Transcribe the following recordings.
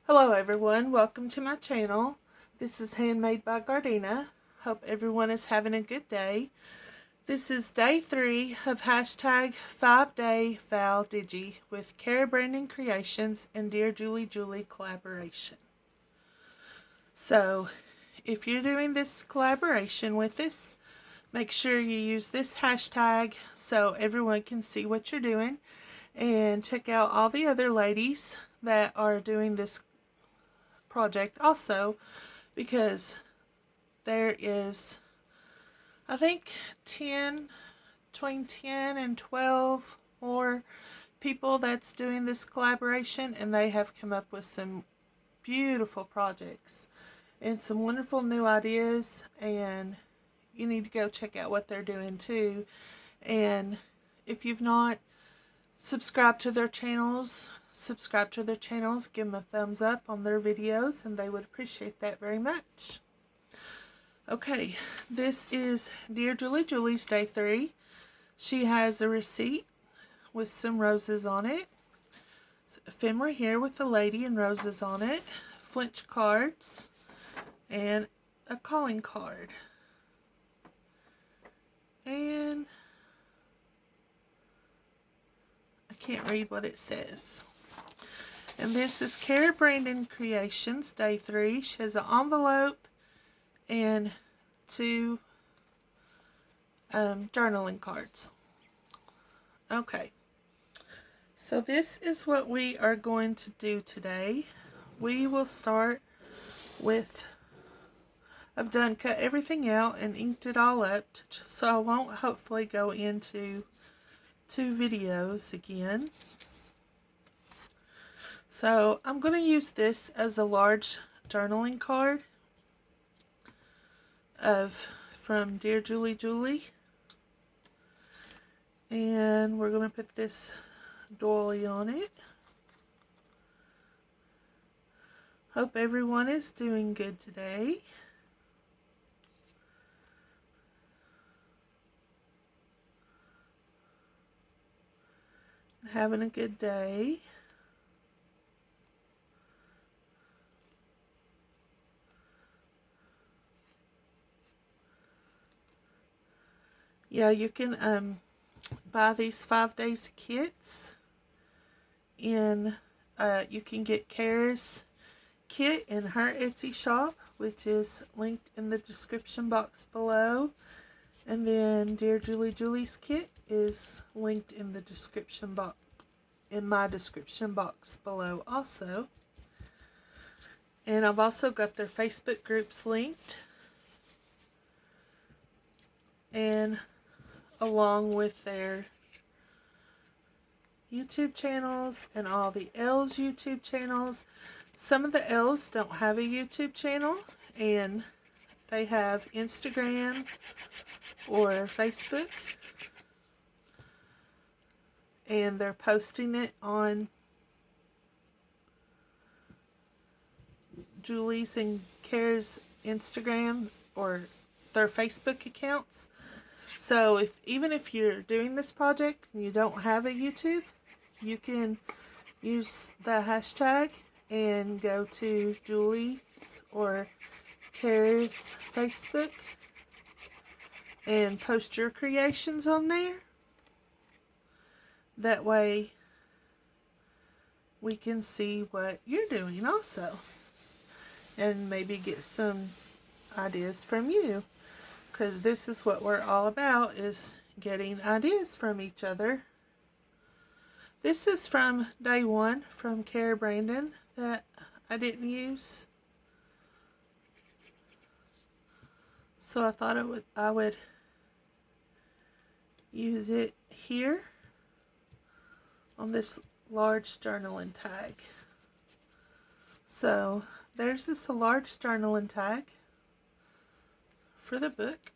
Hello everyone, welcome to my channel. This is Handmade by Gardena. Hope everyone is having a good day. This is day 3 of hashtag 5-day Val Digi with Cara Brandon Creations and Dear Julie Julie collaboration. So if you're doing this collaboration with us, make sure you use this hashtag so everyone can see what you're doing, and check out all the other ladies that are doing this project also, because there is, I think, between 10 and 12 more people that's doing this collaboration, and they have come up with some beautiful projects and some wonderful new ideas, and you need to go check out what they're doing too. And if you've not subscribed to their channels, give them a thumbs up on their videos, and they would appreciate that very much. Okay, this is Dear Julie Julie's day 3. She has a receipt with some roses on it, ephemera here with a lady and roses on it, Flinch cards, and a calling card. And I can't read what it says. And this is Cara Brandon Creations, day 3. She has an envelope and 2 journaling cards. Okay, so this is what we are going to do today. We will start with, I've done cut everything out and inked it all up, so I won't hopefully go into 2 videos again. So I'm going to use this as a large journaling card from Dear Julie Julie. And we're going to put this doily on it. Hope everyone is doing good today. Having a good day. Yeah, you can buy these 5 days kits, and you can get Cara's kit in her Etsy shop, which is linked in the description box below, and then Dear Julie Julie's kit is linked in the description box, in my description box below also. And I've also got their Facebook groups linked, and along with their YouTube channels and all the Elves YouTube channels. Some of the Elves don't have a YouTube channel, and they have Instagram or Facebook, and they're posting it on Julie's and Cara's Instagram or their Facebook accounts. So even if you're doing this project and you don't have a YouTube, you can use the hashtag and go to Julie's or Cara's Facebook and post your creations on there. That way we can see what you're doing also, and maybe get some ideas from you, because this is what we're all about, is getting ideas from each other. This is from day 1 from Cara Brandon that I didn't use, so I thought I would use it here on this large journaling tag. So there's this large journaling tag for the book.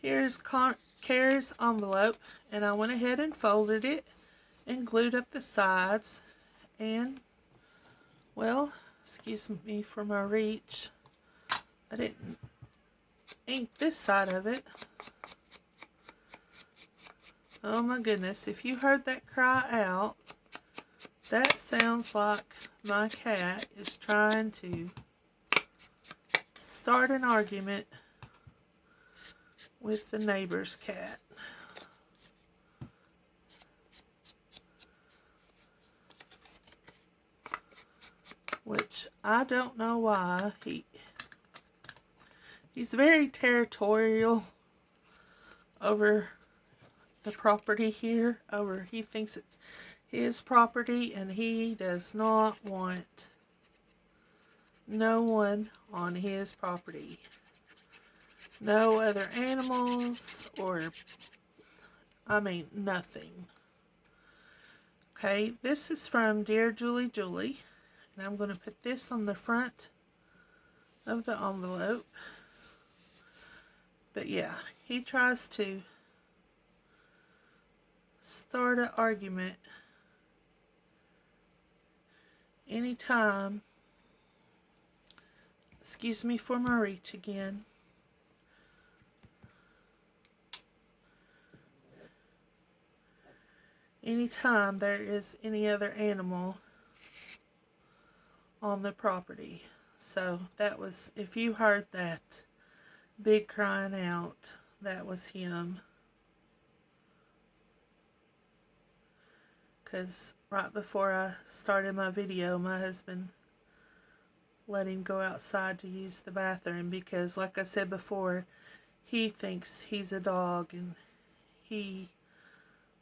Here's Cara's envelope, and I went ahead and folded it and glued up the sides, and, well, excuse me for my reach, I didn't ink this side of it. Oh my goodness, if you heard that cry out, That sounds like my cat is trying to start an argument with the neighbor's cat. Which I don't know why. He's very territorial over the property here. He thinks it's his property, and he does not want no one on his property. No other animals, or nothing. Okay, this is from Dear Julie Julie, and I'm going to put this on the front of the envelope. But yeah, he tries to start an argument anytime. Excuse me for my reach again. Anytime there is any other animal on the property. So that was, if you heard that big crying out, that was him. Because right before I started my video, my husband let him go outside to use the bathroom because, like I said before, he thinks he's a dog and he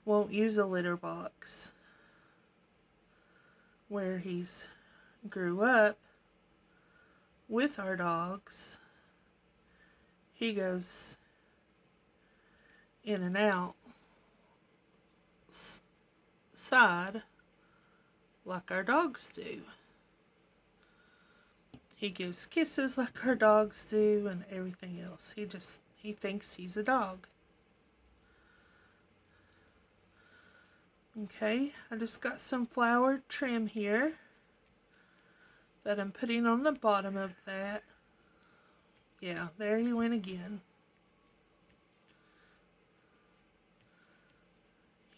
won't use a litter box. Where he's grew up with our dogs, he goes in and out side like our dogs do. He gives kisses like our dogs do and everything else. He thinks he's a dog. Okay, I just got some flower trim here that I'm putting on the bottom of that. Yeah, there he went again.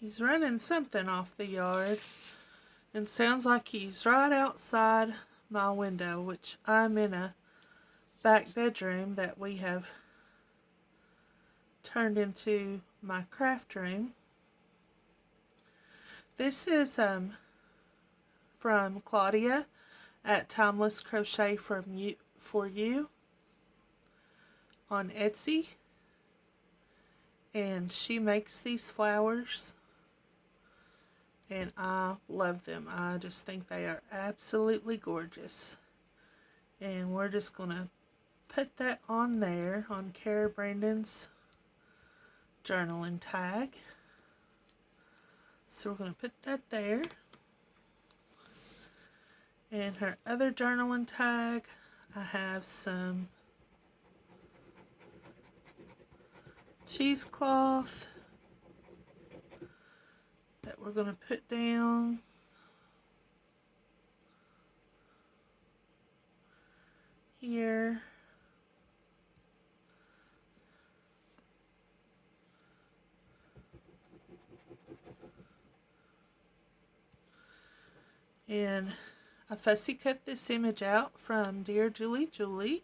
He's running something off the yard and sounds like he's right outside my window, which I'm in a back bedroom that we have turned into my craft room. This is from Claudia at Timeless Crochet for You on Etsy, and she makes these flowers and I love them. I just think they are absolutely gorgeous, and we're just gonna put that on there on Cara Brandon's journaling tag. So we're going to put that there. And her other journaling tag, I have some cheesecloth that we're going to put down. Here. And I fussy cut this image out from Dear Julie Julie.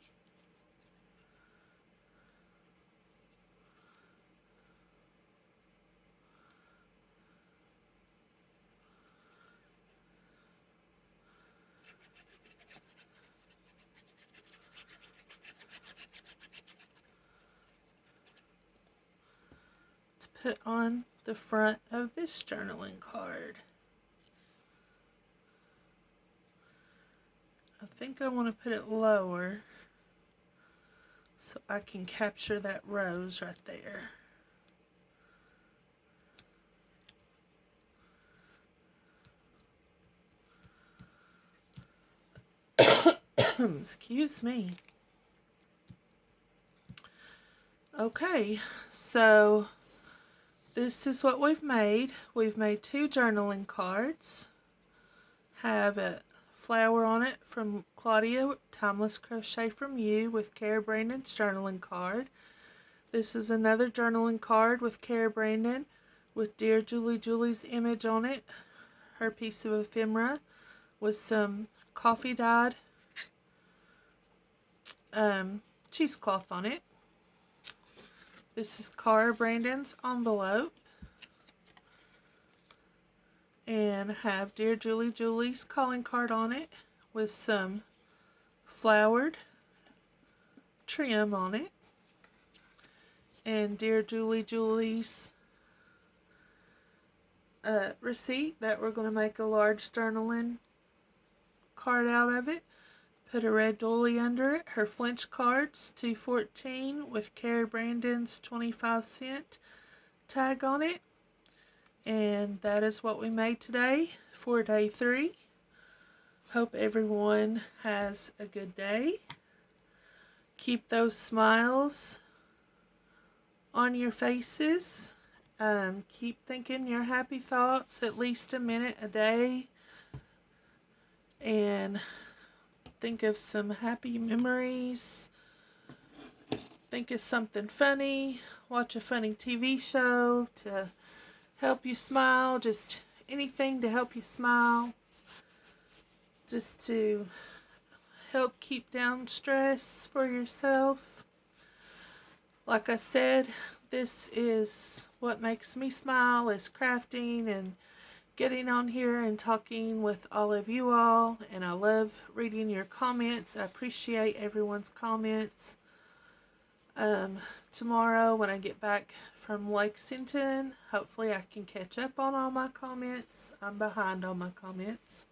To put on the front of this journaling card. I think I want to put it lower so I can capture that rose right there. Excuse me. Okay, so this is what we've made. We've made 2 journaling cards. Have a flower on it from Claudia, Timeless Crochet from You, with Cara Brandon's journaling card. This is another journaling card with Cara Brandon with Dear Julie Julie's image on it. her piece of ephemera with some coffee dyed cheesecloth on it. This is Cara Brandon's envelope. And have Dear Julie Julie's calling card on it with some flowered trim on it. And Dear Julie Julie's receipt that we're going to make a large journaling card out of it. Put a red doily under it. Her flinch cards, $2.14 with Cara Brandon's 25-cent tag on it. And that is what we made today for day 3. Hope everyone has a good day. Keep those smiles on your faces. Keep thinking your happy thoughts at least a minute a day. And think of some happy memories. Think of something funny. Watch a funny TV show to help you smile. Just anything to help you smile. Just to help keep down stress for yourself. Like I said, this is what makes me smile, is crafting and getting on here and talking with all of you all. And I love reading your comments. I appreciate everyone's comments. Tomorrow when I get back from Lexington, hopefully I can catch up on all my comments. I'm behind on my comments.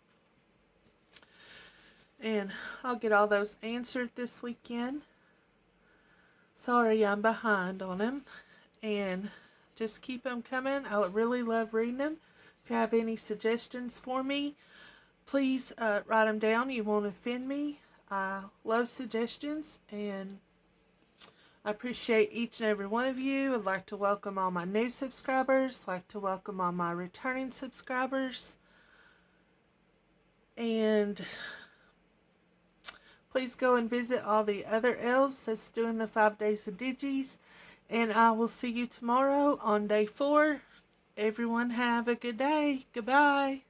And I'll get all those answered this weekend. Sorry I'm behind on them. And just keep them coming. I really love reading them. If you have any suggestions for me, please write them down. You won't offend me. I love suggestions, and I appreciate each and every one of you. I'd like to welcome all my new subscribers. I'd like to welcome all my returning subscribers. And please go and visit all the other elves that's doing the 5 days of Digis. And I will see you tomorrow on day 4. Everyone have a good day. Goodbye.